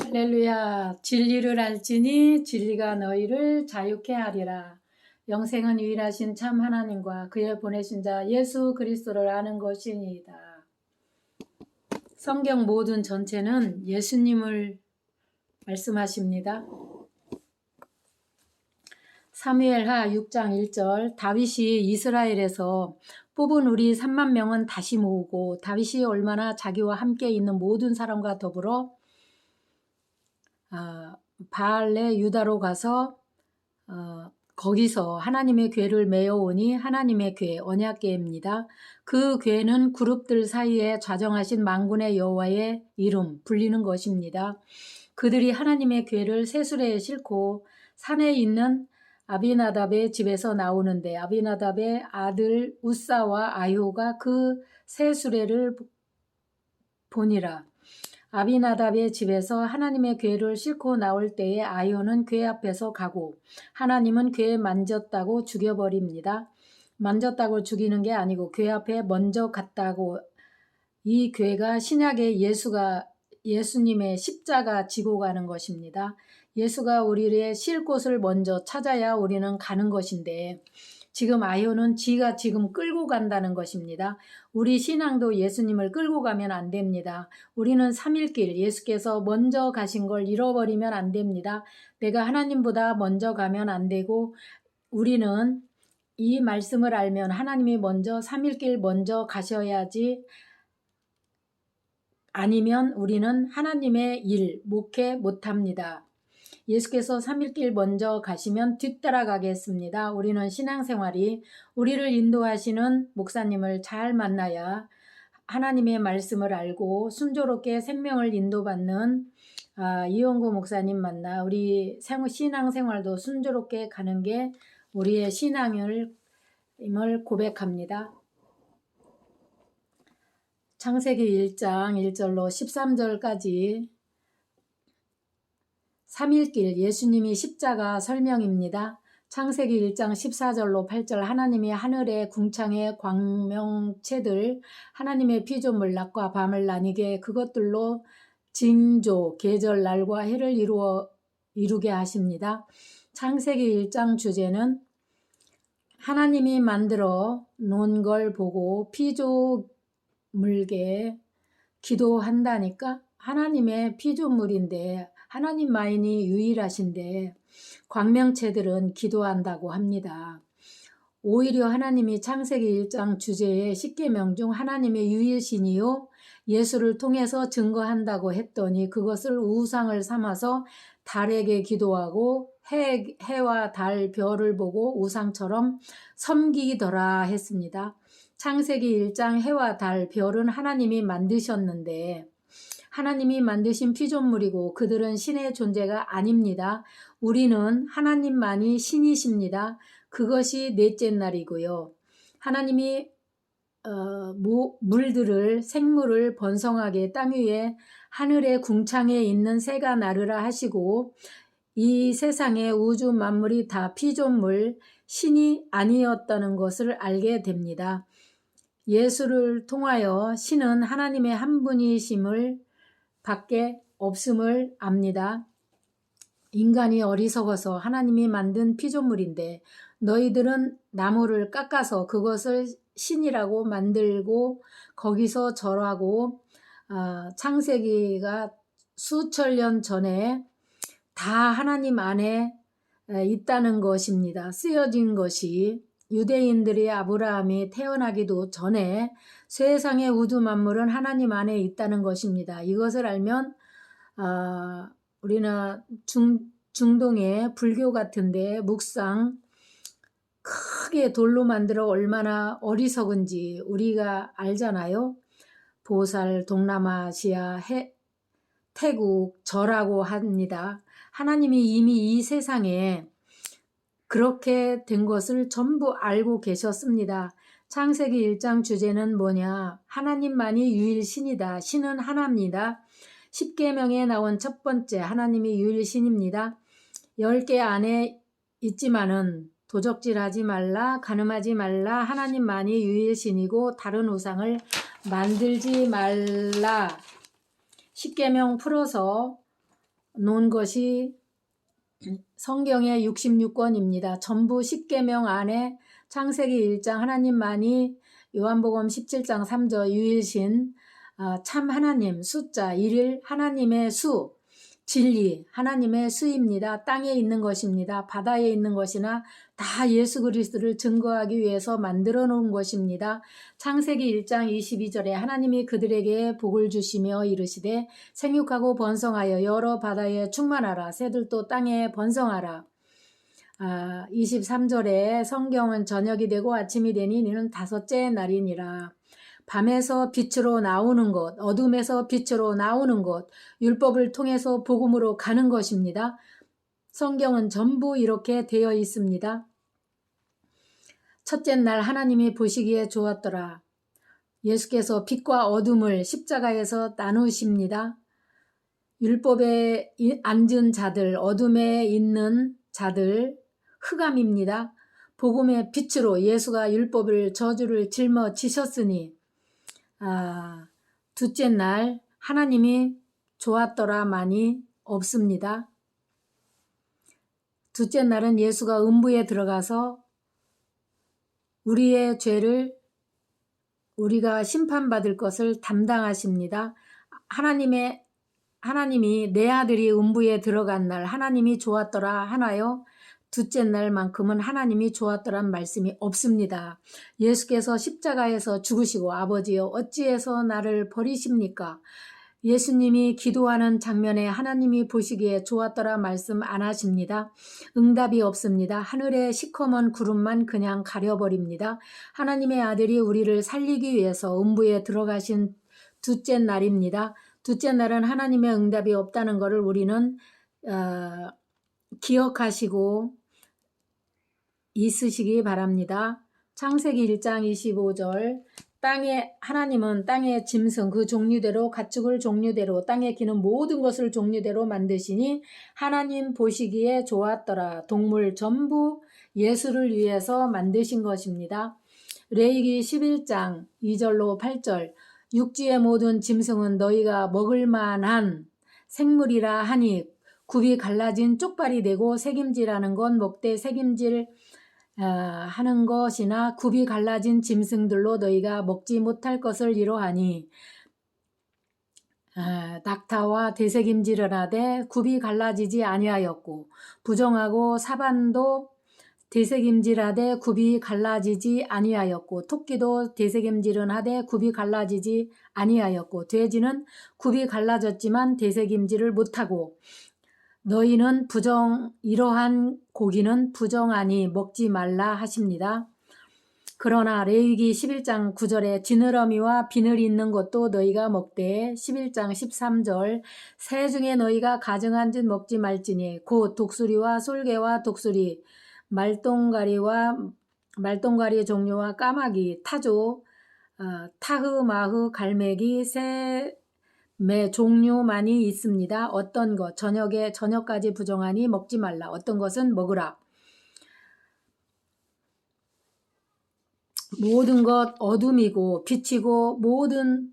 할렐루야. 진리를 알지니 진리가 너희를 자유케 하리라. 영생은 유일하신 참 하나님과 그의 보내신 자 예수 그리스도를 아는 것이니이다. 성경 모든 전체는 예수님을 말씀하십니다. 사무엘하 6장 1절 다윗이 이스라엘에서 뽑은 우리 3만 명은 다시 모으고 다윗이 얼마나 자기와 함께 있는 모든 사람과 더불어 바알레 유다로 가서 거기서 하나님의 궤를 메어오니 하나님의 궤 언약궤입니다. 그 궤는 그룹들 사이에 좌정하신 만군의 여호와의 이름 불리는 것입니다. 그들이 하나님의 궤를 세수레에 싣고 산에 있는 아비나답의 집에서 나오는데 아비나답의 아들 우사와 아효가 그 세수레를 보니라. 아비나답의 집에서 하나님의 궤를 싣고 나올 때에 아효는 궤 앞에서 가고 하나님은 궤 만졌다고 죽여버립니다. 만졌다고 죽이는 게 아니고 궤 앞에 먼저 갔다고. 이 궤가 신약의 예수님의 십자가 지고 가는 것입니다. 예수가 우리의 쉴 곳을 먼저 찾아야 우리는 가는 것인데 지금 아효는 지가 지금 끌고 간다는 것입니다. 우리 신앙도 예수님을 끌고 가면 안 됩니다. 우리는 삼일길 예수께서 먼저 가신 걸 잃어버리면 안 됩니다. 내가 하나님보다 먼저 가면 안 되고 우리는 이 말씀을 알면 하나님이 먼저 삼일길 먼저 가셔야지 아니면 우리는 하나님의 일, 목회 못합니다. 예수께서 3일길 먼저 가시면 뒤따라가겠습니다. 우리는 신앙생활이 우리를 인도하시는 목사님을 잘 만나야 하나님의 말씀을 알고 순조롭게 생명을 인도받는 이원구 목사님 만나 우리 신앙생활도 순조롭게 가는 게 우리의 신앙임을 고백합니다. 창세기 1장 1절로 13절까지 3일길 예수님이 십자가 설명입니다. 창세기 1장 14절로 8절 하나님이 하늘의 궁창의 광명체들 하나님의 피조물 낮과 밤을 나뉘게 그것들로 징조, 계절, 날과 해를 이루게 하십니다. 창세기 1장 주제는 하나님이 만들어 놓은 걸 보고 피조물게 기도한다니까 하나님의 피조물인데 하나님만이 유일하신데 광명체들은 기도한다고 합니다. 오히려 하나님이 창세기 1장 주제의 십계명 중 하나님의 유일신이요 예수를 통해서 증거한다고 했더니 그것을 우상을 삼아서 달에게 기도하고 해와 달, 별을 보고 우상처럼 섬기더라 했습니다. 창세기 1장 해와 달, 별은 하나님이 만드셨는데 하나님이 만드신 피조물이고 그들은 신의 존재가 아닙니다. 우리는 하나님만이 신이십니다. 그것이 넷째 날이고요. 하나님이 물들을 생물을 번성하게 땅 위에 하늘의 궁창에 있는 새가 나르라 하시고 이 세상의 우주 만물이 다 피조물 신이 아니었다는 것을 알게 됩니다. 예수를 통하여 신은 하나님의 한 분이심을 밖에 없음을 압니다. 인간이 어리석어서 하나님이 만든 피조물인데 너희들은 나무를 깎아서 그것을 신이라고 만들고 거기서 절하고 창세기가 수천 년 전에 다 하나님 안에 있다는 것입니다. 쓰여진 것이 유대인들이 아브라함이 태어나기도 전에 세상의 우주 만물은 하나님 안에 있다는 것입니다. 이것을 알면 우리나 중동의 불교 같은데 묵상 크게 돌로 만들어 얼마나 어리석은지 우리가 알잖아요. 보살, 동남아시아, 태국, 절하고 합니다. 하나님이 이미 이 세상에 그렇게 된 것을 전부 알고 계셨습니다. 창세기 1장 주제는 뭐냐? 하나님만이 유일신이다. 신은 하나입니다. 십계명에 나온 첫 번째 하나님이 유일신입니다. 10개 안에 있지만은 도적질하지 말라, 간음하지 말라, 하나님만이 유일신이고 다른 우상을 만들지 말라. 십계명 풀어서 놓은 것이 성경의 66권입니다. 전부 10계명 안에 창세기 1장 하나님만이 요한복음 17장 3절 유일신 참 하나님 숫자 1일 하나님의 수 진리 하나님의 수입니다. 땅에 있는 것입니다. 바다에 있는 것이나 다 예수 그리스도를 증거하기 위해서 만들어 놓은 것입니다. 창세기 1장 22절에 하나님이 그들에게 복을 주시며 이르시되 생육하고 번성하여 여러 바다에 충만하라 새들도 땅에 번성하라. 23절에 성경은 저녁이 되고 아침이 되니 이는 다섯째 날이니라. 밤에서 빛으로 나오는 것, 어둠에서 빛으로 나오는 것, 율법을 통해서 복음으로 가는 것입니다. 성경은 전부 이렇게 되어 있습니다. 첫째 날 하나님이 보시기에 좋았더라. 예수께서 빛과 어둠을 십자가에서 나누십니다. 율법에 앉은 자들, 어둠에 있는 자들, 흑암입니다. 복음의 빛으로 예수가 율법을 저주를 짊어지셨으니 둘째 날 하나님이 좋았더라만이 없습니다. 둘째 날은 예수가 음부에 들어가서 우리의 죄를 우리가 심판받을 것을 담당하십니다. 하나님이 내 아들이 음부에 들어간 날 하나님이 좋았더라 하나요? 둘째 날만큼은 하나님이 좋았더란 말씀이 없습니다. 예수께서 십자가에서 죽으시고 아버지여 어찌해서 나를 버리십니까? 예수님이 기도하는 장면에 하나님이 보시기에 좋았더라 말씀 안 하십니다. 응답이 없습니다. 하늘의 시커먼 구름만 그냥 가려버립니다. 하나님의 아들이 우리를 살리기 위해서 음부에 들어가신 둘째 날입니다. 둘째 날은 하나님의 응답이 없다는 것을 우리는 기억하시고 있으시기 바랍니다. 창세기 1장 25절 하나님은 땅의 짐승 그 종류대로 가축을 종류대로 땅에 기는 모든 것을 종류대로 만드시니 하나님 보시기에 좋았더라. 동물 전부 예수를 위해서 만드신 것입니다. 레위기 11장 2절로 8절 육지의 모든 짐승은 너희가 먹을 만한 생물이라 하니 굽이 갈라진 쪽발이 되고 새김질하는 건 먹되 새김질 하는 것이나 굽이 갈라진 짐승들로 너희가 먹지 못할 것을 이러하니 낙타와 대새김질을 하되 굽이 갈라지지 아니하였고 부정하고 사반도 대새김질하되 굽이 갈라지지 아니하였고 토끼도 대새김질은 하되 굽이 갈라지지 아니하였고 돼지는 굽이 갈라졌지만 대새김질을 못하고 너희는 이러한 고기는 부정하니 먹지 말라 하십니다. 그러나 레위기 11장 9절에 지느러미와 비늘 있는 것도 너희가 먹되 11장 13절 새 중에 너희가 가증한 짓 먹지 말지니 곧 독수리와 솔개와 독수리 말똥가리 종류와 까마귀 타조 타흐 마흐 갈매기 매 종류만이 있습니다. 어떤 것 저녁까지 부정하니 먹지 말라. 어떤 것은 먹으라. 모든 것 어둠이고 빛이고 모든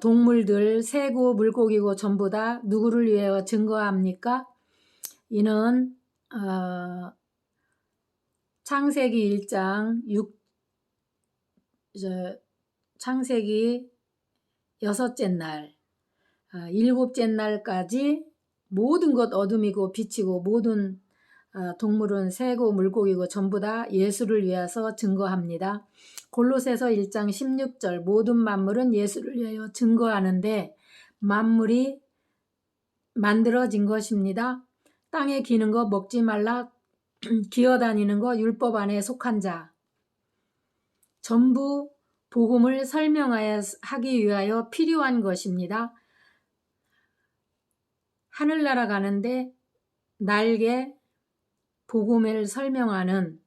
동물들 새고 물고기고 전부 다 누구를 위하여 증거합니까? 이는 창세기 1장 창세기 6째 날 일곱째 날까지 모든 것 어둠이고 빛이고 모든 동물은 새고 물고기고 전부 다 예수를 위해서 증거합니다. 골로새서 1장 16절 모든 만물은 예수를 위하여 증거하는데 만물이 만들어진 것입니다. 땅에 기는 거 먹지 말라 기어다니는 거 율법 안에 속한 자 전부 복음을 설명하기 위하여 필요한 것입니다. 하늘나라 가는데 날개 복음을 설명하는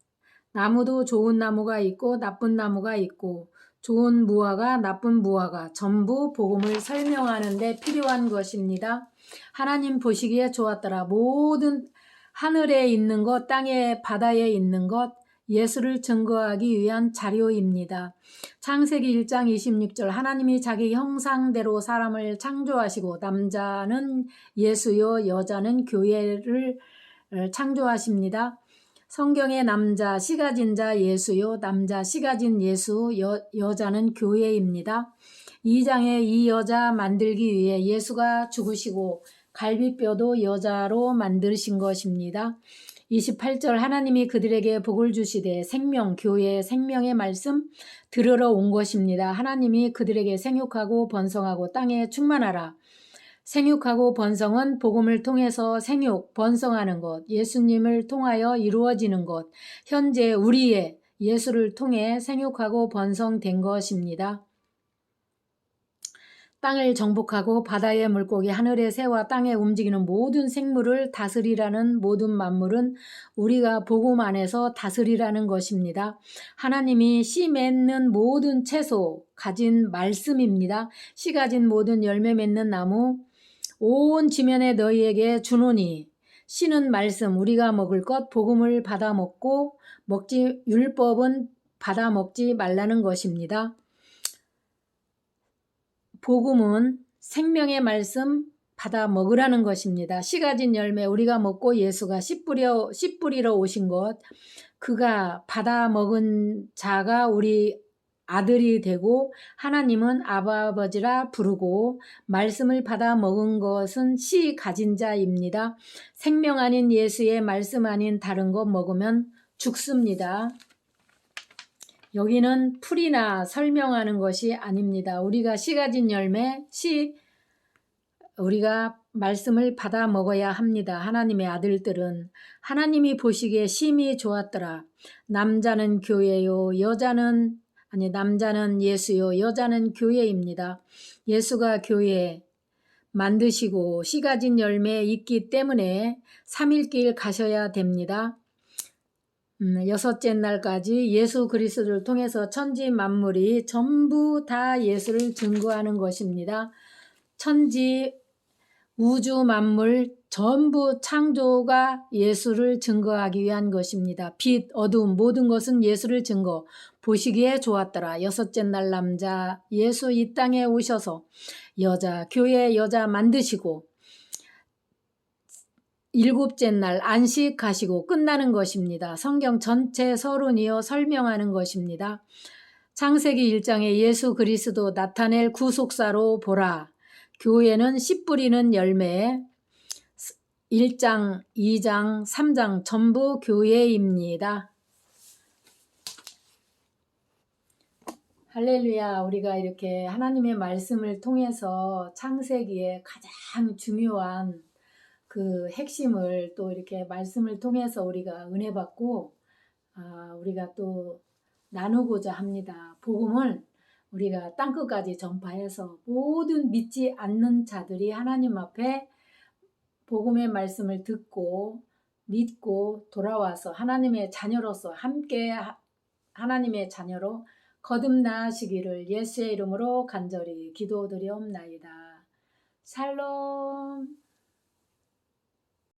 나무도 좋은 나무가 있고 나쁜 나무가 있고 좋은 무화과 나쁜 무화과 전부 복음을 설명하는 데 필요한 것입니다. 하나님 보시기에 좋았더라. 모든 하늘에 있는 것 땅에 바다에 있는 것 예수를 증거하기 위한 자료입니다. 창세기 1장 26절 하나님이 자기 형상대로 사람을 창조하시고 남자는 예수요 여자는 교회를 창조하십니다. 성경의 남자 씨가진 자 예수요 남자 씨가진 예수 여자는 교회입니다. 2장에 이 여자 만들기 위해 예수가 죽으시고 갈비뼈도 여자로 만드신 것입니다. 28절 하나님이 그들에게 복을 주시되 생명, 교회의 생명의 말씀 들으러 온 것입니다. 하나님이 그들에게 생육하고 번성하고 땅에 충만하라. 생육하고 번성은 복음을 통해서 생육, 번성하는 것, 예수님을 통하여 이루어지는 것, 현재 우리의 예수를 통해 생육하고 번성된 것입니다. 땅을 정복하고 바다의 물고기, 하늘의 새와 땅에 움직이는 모든 생물을 다스리라는 모든 만물은 우리가 복음 안에서 다스리라는 것입니다. 하나님이 씨 맺는 모든 채소 가진 말씀입니다. 씨 가진 모든 열매 맺는 나무 온 지면에 너희에게 주노니 씨는 말씀 우리가 먹을 것 복음을 받아 먹고 율법은 받아 먹지 말라는 것입니다. 복음은 생명의 말씀 받아 먹으라는 것입니다. 씨 가진 열매 우리가 먹고 예수가 씨 뿌리러 오신 것 그가 받아 먹은 자가 우리 아들이 되고 하나님은 아바 아버지라 부르고 말씀을 받아 먹은 것은 씨 가진 자입니다. 생명 아닌 예수의 말씀 아닌 다른 것 먹으면 죽습니다. 여기는 풀이나 설명하는 것이 아닙니다. 우리가 씨 가진 열매, 우리가 말씀을 받아 먹어야 합니다. 하나님의 아들들은 하나님이 보시기에 심히 좋았더라. 남자는 교회요, 남자는 예수요, 여자는 교회입니다. 예수가 교회 만드시고 씨 가진 열매 있기 때문에 3일길 가셔야 됩니다. 여섯째 날까지 예수 그리스도를 통해서 천지 만물이 전부 다 예수를 증거하는 것입니다. 천지 우주 만물 전부 창조가 예수를 증거하기 위한 것입니다. 빛, 어두움 모든 것은 예수를 증거 보시기에 좋았더라. 여섯째 날 남자 예수 이 땅에 오셔서 여자 교회 여자 만드시고 일곱째 날 안식하시고 끝나는 것입니다. 성경 전체 서론이어 설명하는 것입니다. 창세기 1장에 예수 그리스도 나타낼 구속사로 보라. 교회는 씨 뿌리는 열매 1장, 2장, 3장 전부 교회입니다. 할렐루야. 우리가 이렇게 하나님의 말씀을 통해서 창세기에 가장 중요한 그 핵심을 또 이렇게 말씀을 통해서 우리가 은혜 받고 우리가 또 나누고자 합니다. 복음을 우리가 땅끝까지 전파해서 모든 믿지 않는 자들이 하나님 앞에 복음의 말씀을 듣고 믿고 돌아와서 하나님의 자녀로서 함께 하나님의 자녀로 거듭나시기를 예수의 이름으로 간절히 기도드리옵나이다. 샬롬.